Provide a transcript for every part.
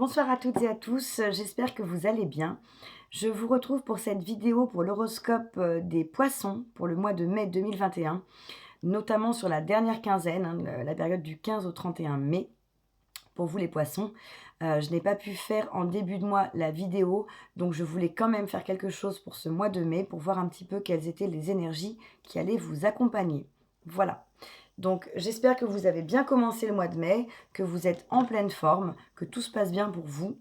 Bonsoir à toutes et à tous, j'espère que vous allez bien. Je vous retrouve pour cette vidéo pour l'horoscope, des poissons pour le mois de mai 2021, notamment sur la dernière quinzaine, hein, la période du 15 au 31 mai pour vous les poissons. Je n'ai pas pu faire en début de mois la vidéo, donc je voulais quand même faire quelque chose pour ce mois de mai, pour voir un petit peu quelles étaient les énergies qui allaient vous accompagner. Voilà. Donc j'espère que vous avez bien commencé le mois de mai, que vous êtes en pleine forme, que tout se passe bien pour vous.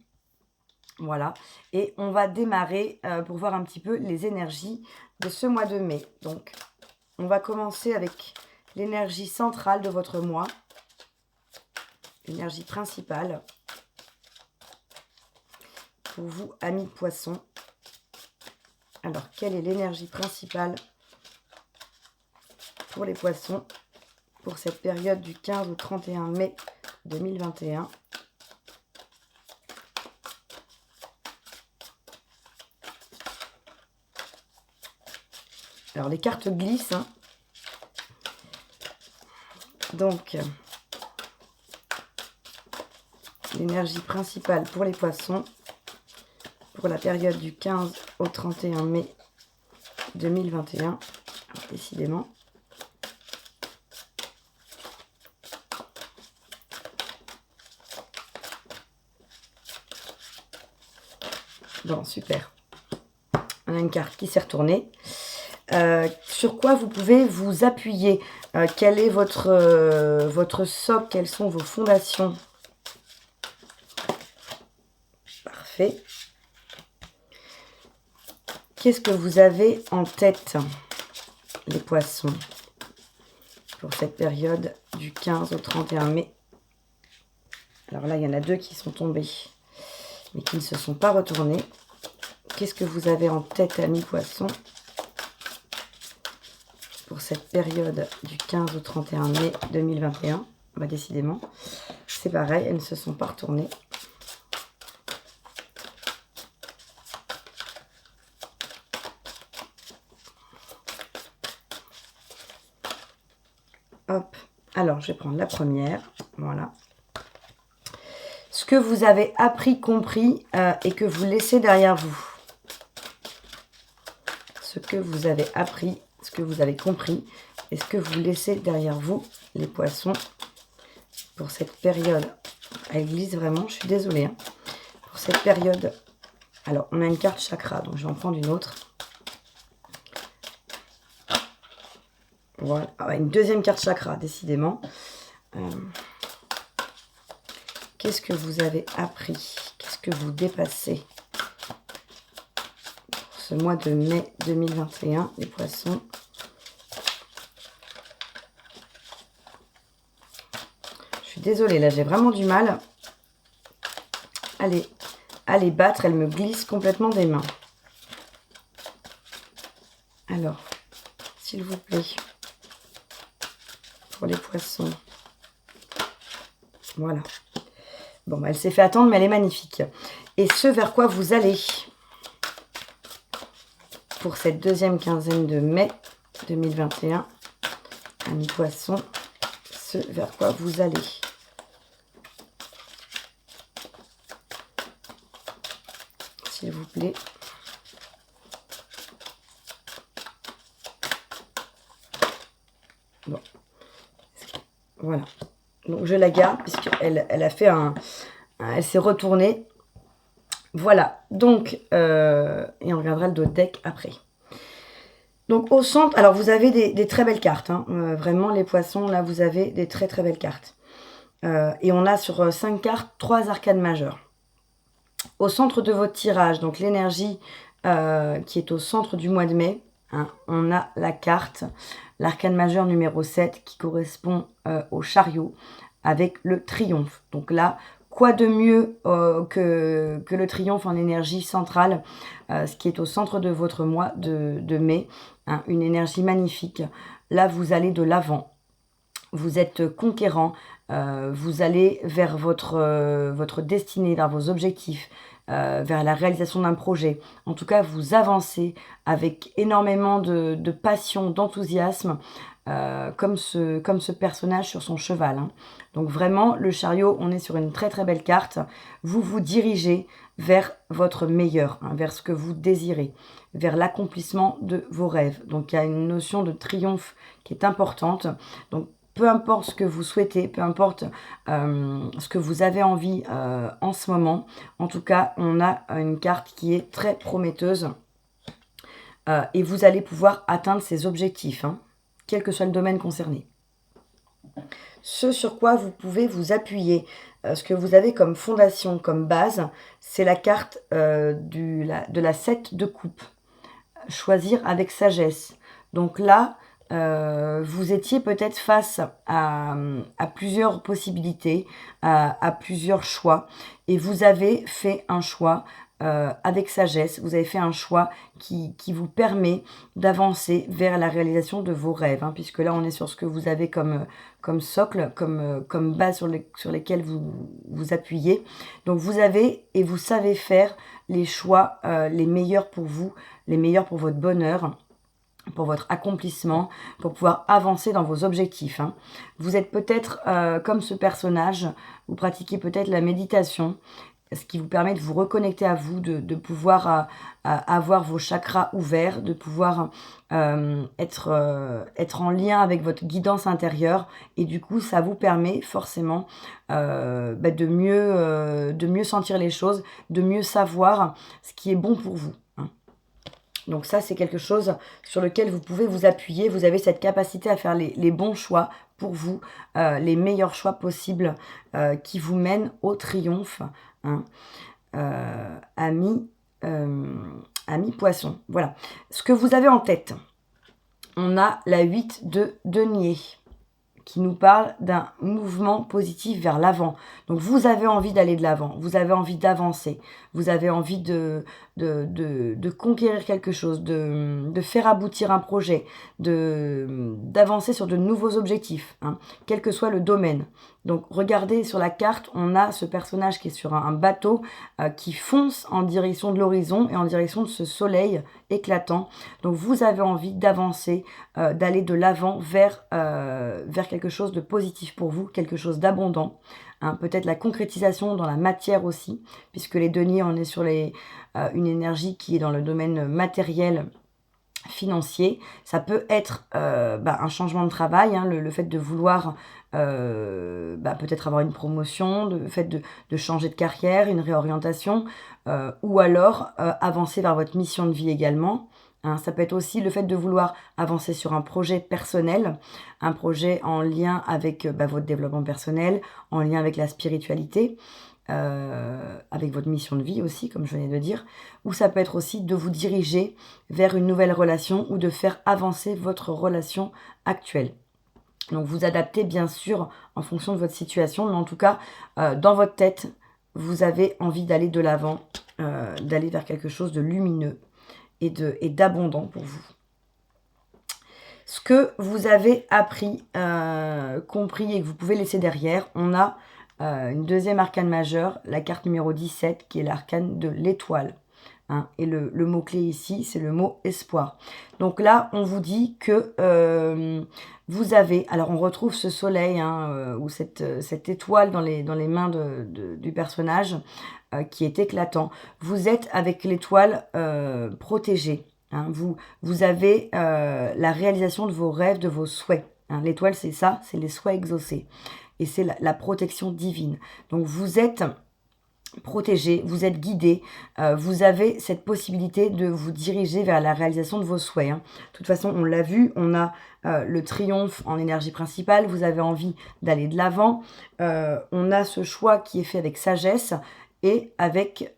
Voilà, et on va démarrer pour voir un petit peu les énergies de ce mois de mai. Donc on va commencer avec l'énergie centrale de votre mois, l'énergie principale pour vous, amis poissons. Alors, quelle est l'énergie principale pour les poissons pour cette période du 15 au 31 mai 2021? Alors, les cartes glissent, hein. Donc, l'énergie principale pour les poissons pour la période du 15 au 31 mai 2021. Alors, décidément. Bon, super. On a une carte qui s'est retournée. Sur quoi vous pouvez vous appuyer? Quel est votre socle? Quelles sont vos fondations? Parfait. Qu'est-ce que vous avez en tête, les poissons, pour cette période du 15 au 31 mai? Alors là, il y en a deux qui sont tombés, mais qui ne se sont pas retournés. Qu'est-ce que vous avez en tête, amis poissons, pour cette période du 15 au 31 mai 2021? Bah, décidément, c'est pareil, elles ne se sont pas retournées. Hop, alors je vais prendre la première, voilà. Ce que vous avez appris, compris et que vous laissez derrière vous. Ce que vous avez appris, ce que vous avez compris et ce que vous laissez derrière vous, les poissons, pour cette période. Elle glisse vraiment, je suis désolée. Hein. Pour cette période, alors on a une carte chakra, donc je vais en prendre une autre. Voilà, ah ouais, une deuxième carte chakra, décidément. Qu'est-ce que vous avez appris? Qu'est-ce que vous dépassez pour ce mois de mai 2021, les poissons? Je suis désolée, là j'ai vraiment du mal à les battre. Elles me glissent complètement des mains. Alors, s'il vous plaît, pour les poissons. Voilà. Bon, bah, elle s'est fait attendre, mais elle est magnifique. Et ce vers quoi vous allez pour cette deuxième quinzaine de mai 2021, amis poissons, ce vers quoi vous allez. S'il vous plaît. Bon. Voilà. Donc je la garde puisqu'elle a fait elle s'est retournée. Voilà. Donc, et on regardera le dos de deck après. Donc au centre, alors vous avez des très belles cartes. Hein. Vraiment les poissons, là vous avez des très très belles cartes. Et on a sur 5 cartes 3 arcanes majeures. Au centre de votre tirage, donc l'énergie qui est au centre du mois de mai, hein, on a la carte, l'arcane majeur numéro 7 qui correspond au chariot avec le triomphe. Donc là, quoi de mieux que le triomphe en énergie centrale, ce qui est au centre de votre mois de mai, hein, une énergie magnifique. Là, vous allez de l'avant. Vous êtes conquérant, vous allez vers votre destinée, vers vos objectifs, vers la réalisation d'un projet. En tout cas, vous avancez avec énormément de passion, d'enthousiasme. comme ce personnage sur son cheval. Hein. Donc vraiment, le chariot, on est sur une très très belle carte. Vous vous dirigez vers votre meilleur, hein, vers ce que vous désirez, vers l'accomplissement de vos rêves. Donc il y a une notion de triomphe qui est importante. Donc peu importe ce que vous souhaitez, peu importe ce que vous avez envie en ce moment, en tout cas, on a une carte qui est très prometteuse et vous allez pouvoir atteindre ces objectifs, hein, quel que soit le domaine concerné. Ce sur quoi vous pouvez vous appuyer, ce que vous avez comme fondation, comme base, c'est la carte de la 7 de coupe. Choisir avec sagesse. Donc là, vous étiez peut-être face à plusieurs possibilités, à plusieurs choix, et vous avez fait un choix avec sagesse. Vous avez fait un choix qui vous permet d'avancer vers la réalisation de vos rêves, hein, puisque là, on est sur ce que vous avez comme socle, comme base sur lesquelles vous appuyez. Donc, vous avez et vous savez faire les choix les meilleurs pour vous, les meilleurs pour votre bonheur, pour votre accomplissement, pour pouvoir avancer dans vos objectifs. Hein. Vous êtes peut-être comme ce personnage, vous pratiquez peut-être la méditation, ce qui vous permet de vous reconnecter à vous, de pouvoir avoir vos chakras ouverts, de pouvoir être en lien avec votre guidance intérieure. Et du coup, ça vous permet forcément de mieux sentir les choses, de mieux savoir ce qui est bon pour vous. Hein. Donc ça, c'est quelque chose sur lequel vous pouvez vous appuyer. Vous avez cette capacité à faire les bons choix pour vous, les meilleurs choix possibles qui vous mènent au triomphe. Hein, ami poisson. Voilà. Ce que vous avez en tête, on a la 8 de denier qui nous parle d'un mouvement positif vers l'avant. Donc vous avez envie d'aller de l'avant, vous avez envie d'avancer, vous avez envie de conquérir quelque chose, de faire aboutir un projet, d'avancer sur de nouveaux objectifs, hein, quel que soit le domaine. Donc regardez sur la carte, on a ce personnage qui est sur un bateau qui fonce en direction de l'horizon et en direction de ce soleil éclatant. Donc vous avez envie d'avancer, d'aller de l'avant vers quelque chose de positif pour vous, quelque chose d'abondant. Hein, peut-être la concrétisation dans la matière aussi, puisque les deniers, on est sur une énergie qui est dans le domaine matériel, financier. Ça peut être un changement de travail, hein, le fait de vouloir peut-être avoir une promotion, le fait de changer de carrière, une réorientation, ou alors avancer vers votre mission de vie également. Hein, ça peut être aussi le fait de vouloir avancer sur un projet personnel, un projet en lien avec votre développement personnel, en lien avec la spiritualité, avec votre mission de vie aussi, comme je venais de dire, ou ça peut être aussi de vous diriger vers une nouvelle relation ou de faire avancer votre relation actuelle. Donc vous adaptez bien sûr en fonction de votre situation, mais en tout cas, dans votre tête, vous avez envie d'aller de l'avant, d'aller vers quelque chose de lumineux et d'abondant pour vous. Ce que vous avez appris, compris et que vous pouvez laisser derrière, on a une deuxième arcane majeure, la carte numéro 17, qui est l'arcane de l'étoile. Hein, et le mot-clé ici, c'est le mot espoir. Donc là, on vous dit que vous avez... Alors, on retrouve ce soleil, hein, ou cette étoile dans les mains du personnage qui est éclatant. Vous êtes avec l'étoile protégée. Hein, vous avez la réalisation de vos rêves, de vos souhaits. Hein, l'étoile, c'est ça, c'est les souhaits exaucés. Et c'est la protection divine. Donc, vous êtes protégé, vous êtes guidé, vous avez cette possibilité de vous diriger vers la réalisation de vos souhaits. Hein. De toute façon, on l'a vu, on a le triomphe en énergie principale, vous avez envie d'aller de l'avant, on a ce choix qui est fait avec sagesse et avec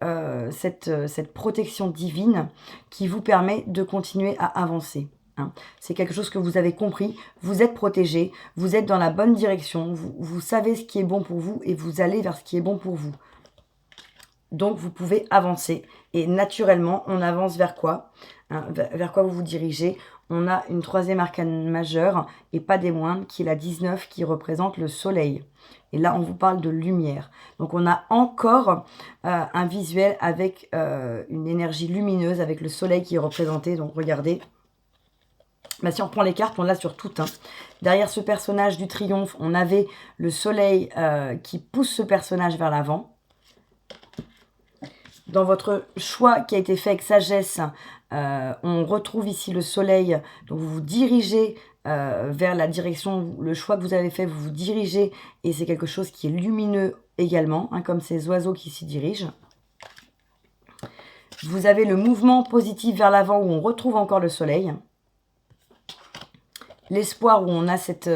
cette protection divine qui vous permet de continuer à avancer. Hein. C'est quelque chose que vous avez compris, vous êtes protégé, vous êtes dans la bonne direction, vous savez ce qui est bon pour vous et vous allez vers ce qui est bon pour vous. Donc, vous pouvez avancer. Et naturellement, on avance vers quoi, hein, vers quoi vous vous dirigez. On a une troisième arcane majeure, et pas des moindres, qui est la 19, qui représente le soleil. Et là, on vous parle de lumière. Donc, on a encore un visuel avec une énergie lumineuse, avec le soleil qui est représenté. Donc, regardez. Bah, si on reprend les cartes, on l'a sur toutes. Hein. Derrière ce personnage du triomphe, on avait le soleil qui pousse ce personnage vers l'avant. Dans votre choix qui a été fait avec sagesse, on retrouve ici le soleil. Donc vous vous dirigez vers la direction, le choix que vous avez fait, vous vous dirigez. Et c'est quelque chose qui est lumineux également, hein, comme ces oiseaux qui s'y dirigent. Vous avez le mouvement positif vers l'avant où on retrouve encore le soleil. L'espoir où on a cette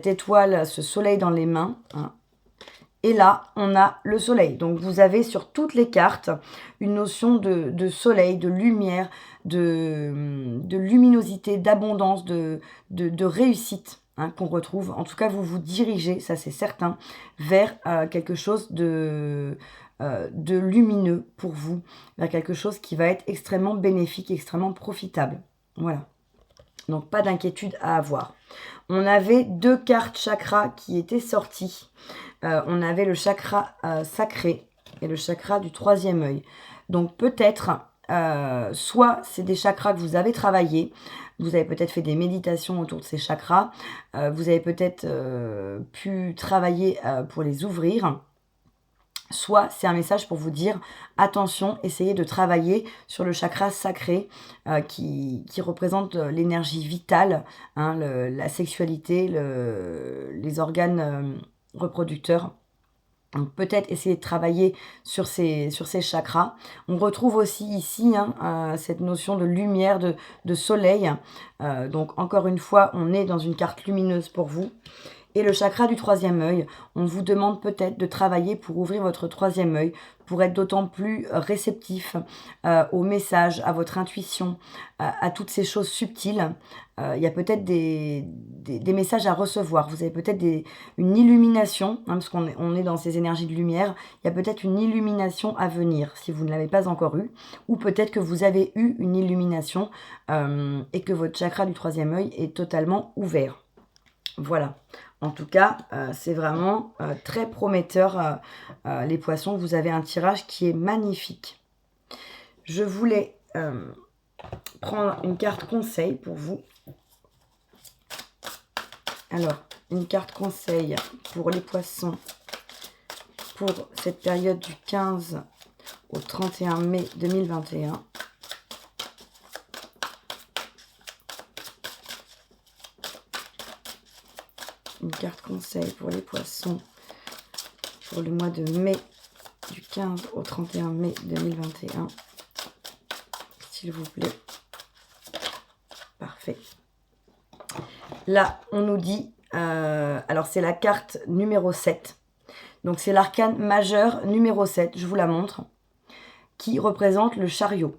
étoile, ce soleil dans les mains. Hein. Et là, on a le soleil. Donc, vous avez sur toutes les cartes une notion de soleil, de lumière, de luminosité, d'abondance, de réussite hein, qu'on retrouve. En tout cas, vous vous dirigez, ça c'est certain, vers quelque chose de lumineux pour vous, vers quelque chose qui va être extrêmement bénéfique, extrêmement profitable. Voilà. Donc, pas d'inquiétude à avoir. On avait 2 cartes chakras qui étaient sorties. On avait le chakra sacré et le chakra du 3e œil. Donc, peut-être, soit c'est des chakras que vous avez travaillés. Vous avez peut-être fait des méditations autour de ces chakras. Vous avez peut-être pu travailler pour les ouvrir. Soit c'est un message pour vous dire attention, essayez de travailler sur le chakra sacré qui représente l'énergie vitale, hein, la sexualité, les organes reproducteurs. Donc peut-être essayer de travailler sur ces chakras. On retrouve aussi ici hein, cette notion de lumière, de soleil. Donc encore une fois, on est dans une carte lumineuse pour vous. Et le chakra du 3e œil, on vous demande peut-être de travailler pour ouvrir votre 3e œil, pour être d'autant plus réceptif aux messages, à votre intuition, à toutes ces choses subtiles. Il y a peut-être des messages à recevoir. Vous avez peut-être une illumination, hein, parce qu'on est dans ces énergies de lumière. Il y a peut-être une illumination à venir, si vous ne l'avez pas encore eue. Ou peut-être que vous avez eu une illumination et que votre chakra du 3e œil est totalement ouvert. Voilà. En tout cas, c'est vraiment très prometteur, les poissons. Vous avez un tirage qui est magnifique. Je voulais prendre une carte conseil pour vous. Alors, une carte conseil pour les poissons pour cette période du 15 au 31 mai 2021. Une carte conseil pour les poissons pour le mois de mai, du 15 au 31 mai 2021. S'il vous plaît. Parfait. Là, on nous dit, alors c'est la carte numéro 7. Donc c'est l'arcane majeur numéro 7, je vous la montre, qui représente le chariot.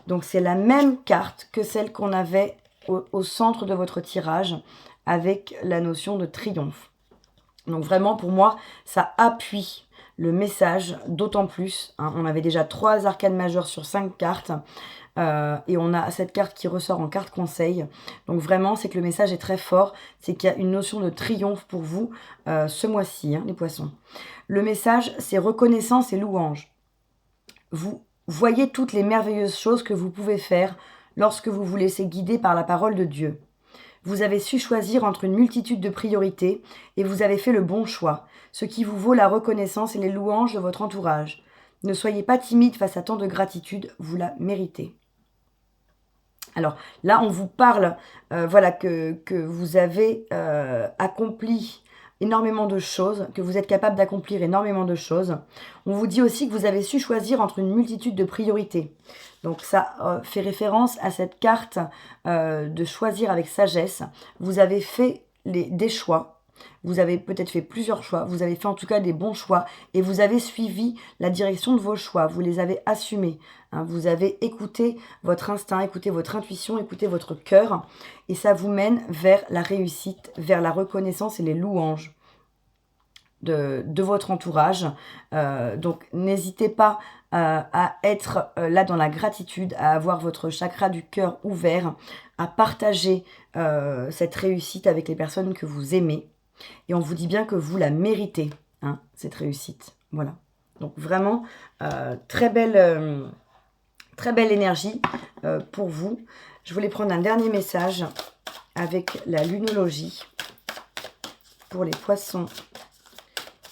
Donc c'est la même carte que celle qu'on avait au centre de votre tirage, avec la notion de triomphe. Donc vraiment, pour moi, ça appuie le message d'autant plus. Hein. On avait déjà 3 arcanes majeures sur 5 cartes. Et on a cette carte qui ressort en carte conseil. Donc vraiment, c'est que le message est très fort. C'est qu'il y a une notion de triomphe pour vous ce mois-ci, hein, les poissons. Le message, c'est reconnaissance et louange. Vous voyez toutes les merveilleuses choses que vous pouvez faire lorsque vous vous laissez guider par la parole de Dieu. Vous avez su choisir entre une multitude de priorités et vous avez fait le bon choix, ce qui vous vaut la reconnaissance et les louanges de votre entourage. Ne soyez pas timide face à tant de gratitude, vous la méritez. Alors là, on vous parle voilà, que vous avez accompli énormément de choses, que vous êtes capable d'accomplir énormément de choses. On vous dit aussi que vous avez su choisir entre une multitude de priorités. Donc ça fait référence à cette carte de choisir avec sagesse. Vous avez fait des choix. Vous avez peut-être fait plusieurs choix. Vous avez fait en tout cas des bons choix. Et vous avez suivi la direction de vos choix. Vous les avez assumés. Hein. Vous avez écouté votre instinct, écouté votre intuition, écouté votre cœur. Et ça vous mène vers la réussite, vers la reconnaissance et les louanges de votre entourage. Donc n'hésitez pas à être là dans la gratitude, à avoir votre chakra du cœur ouvert, à partager cette réussite avec les personnes que vous aimez. Et on vous dit bien que vous la méritez, hein, cette réussite. Voilà. Donc vraiment, très belle énergie pour vous. Je voulais prendre un dernier message avec la lunologie pour les poissons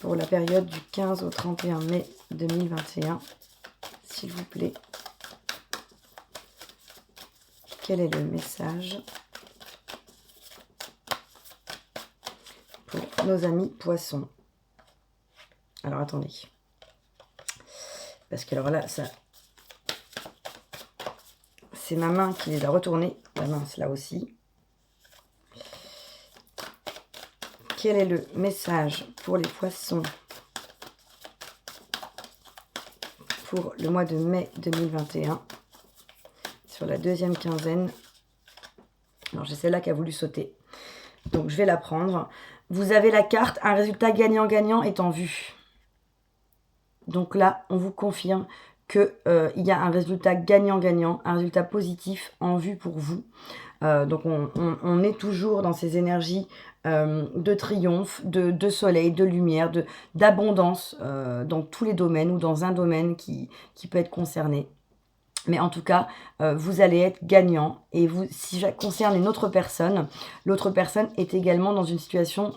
pour la période du 15 au 31 mai 2021. S'il vous plaît, quel est le message pour nos amis poissons? Alors, attendez. Parce que alors là, ça... c'est ma main qui les a retournés. La mince, là aussi. Quel est le message pour les poissons pour le mois de mai 2021 sur la deuxième quinzaine? Alors, j'ai celle-là qui a voulu sauter. Donc, je vais la prendre. Vous avez la carte, un résultat gagnant-gagnant est en vue. Donc là, on vous confirme qu'il y a un résultat gagnant-gagnant, un résultat positif en vue pour vous. Donc on est toujours dans ces énergies de triomphe, de soleil, de lumière, d'abondance dans tous les domaines ou dans un domaine qui peut être concerné. Mais en tout cas, vous allez être gagnant. Et vous, si ça concerne une autre personne, l'autre personne est également dans une situation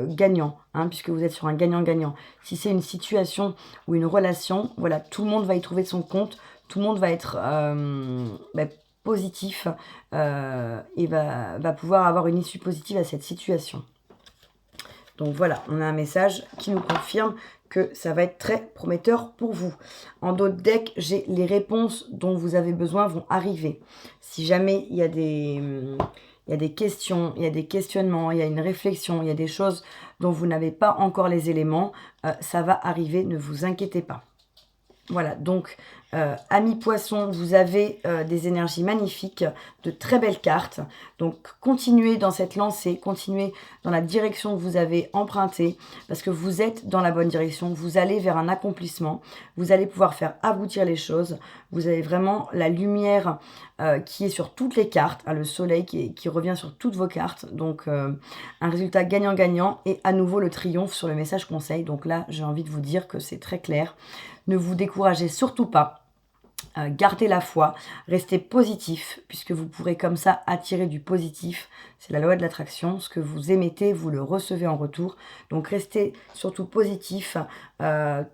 gagnant, hein, puisque vous êtes sur un gagnant-gagnant. Si c'est une situation ou une relation, voilà, tout le monde va y trouver son compte, tout le monde va être positif et va pouvoir avoir une issue positive à cette situation. Donc voilà, on a un message qui nous confirme que ça va être très prometteur pour vous. En d'autres decks, j'ai les réponses dont vous avez besoin vont arriver. Si jamais il y a des questions, il y a des questionnements, il y a une réflexion, il y a des choses dont vous n'avez pas encore les éléments, ça va arriver, ne vous inquiétez pas. Voilà, donc, amis poissons, vous avez des énergies magnifiques, de très belles cartes. Donc, continuez dans cette lancée, continuez dans la direction que vous avez empruntée, parce que vous êtes dans la bonne direction, vous allez vers un accomplissement, vous allez pouvoir faire aboutir les choses. Vous avez vraiment la lumière qui est sur toutes les cartes, hein, le soleil qui revient sur toutes vos cartes. Donc, un résultat gagnant-gagnant et à nouveau le triomphe sur le message conseil. Donc là, j'ai envie de vous dire que c'est très clair. Ne vous découragez surtout pas. Gardez la foi, restez positif, puisque vous pourrez comme ça attirer du positif. C'est la loi de l'attraction. Ce que vous émettez, vous le recevez en retour. Donc restez surtout positif.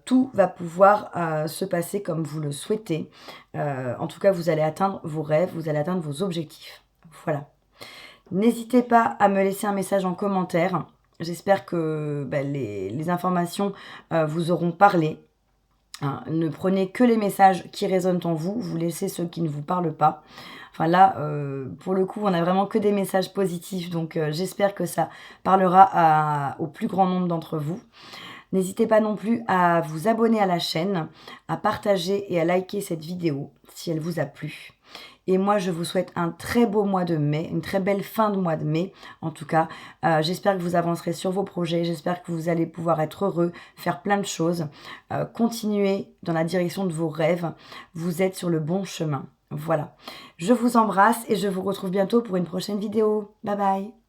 Tout va pouvoir se passer comme vous le souhaitez. En tout cas, vous allez atteindre vos rêves, vous allez atteindre vos objectifs. Voilà. N'hésitez pas à me laisser un message en commentaire. J'espère que les informations vous auront parlé. Hein, ne prenez que les messages qui résonnent en vous, vous laissez ceux qui ne vous parlent pas. Enfin là, pour le coup, on a vraiment que des messages positifs, donc j'espère que ça parlera au plus grand nombre d'entre vous. N'hésitez pas non plus à vous abonner à la chaîne, à partager et à liker cette vidéo si elle vous a plu. Et moi, je vous souhaite un très beau mois de mai, une très belle fin de mois de mai. En tout cas, j'espère que vous avancerez sur vos projets. J'espère que vous allez pouvoir être heureux, faire plein de choses. Continuez dans la direction de vos rêves. Vous êtes sur le bon chemin. Voilà. Je vous embrasse et je vous retrouve bientôt pour une prochaine vidéo. Bye bye.